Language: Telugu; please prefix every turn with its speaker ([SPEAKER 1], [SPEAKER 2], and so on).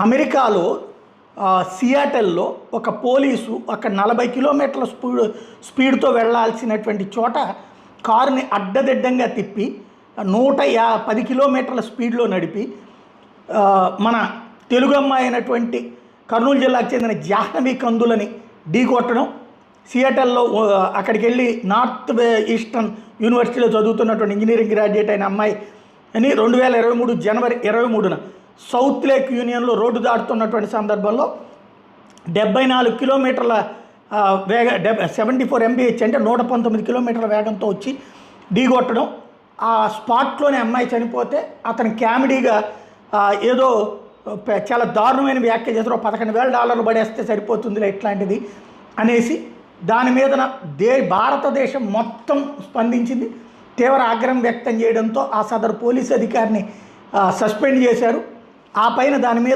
[SPEAKER 1] అమెరికాలో సియాటెల్లో ఒక పోలీసు ఒక 40 కిలోమీటర్ల స్పీడ్తో వెళ్ళాల్సినటువంటి చోట కారుని అడ్డదిడ్డంగా తిప్పి 110 కిలోమీటర్ల స్పీడ్లో నడిపి మన తెలుగు అమ్మాయి అయినటువంటి కర్నూలు జిల్లాకు చెందిన జాహ్నవి కందులని ఢీకొట్టడం. సియాటెల్లో అక్కడికి వెళ్ళి నార్త్ ఈస్టర్న్ యూనివర్సిటీలో చదువుతున్నటువంటి ఇంజనీరింగ్ గ్రాడ్యుయేట్ అయిన అమ్మాయి అని 2023 జనవరి 23న సౌత్ లేక్ యూనియన్లో రోడ్డు దాటుతున్నటువంటి సందర్భంలో 74 కిలోమీటర్ల 74 mph అంటే 119 కిలోమీటర్ల వేగంతో వచ్చి ఢీకొట్టడం. ఆ స్పాట్లోనే అమ్మాయి చనిపోతే అతను కామెడీగా ఏదో చాలా దారుణమైన వ్యాఖ్య చేస్తారు, $11,000 పడేస్తే సరిపోతుందిలే ఇట్లాంటిది అనేసి దాని మీద భారతదేశం మొత్తం స్పందించింది. తీవ్ర ఆగ్రహం వ్యక్తం చేయడంతో ఆ సదరు పోలీసు అధికారిని సస్పెండ్ చేశారు. ఆ పైన దాని మీద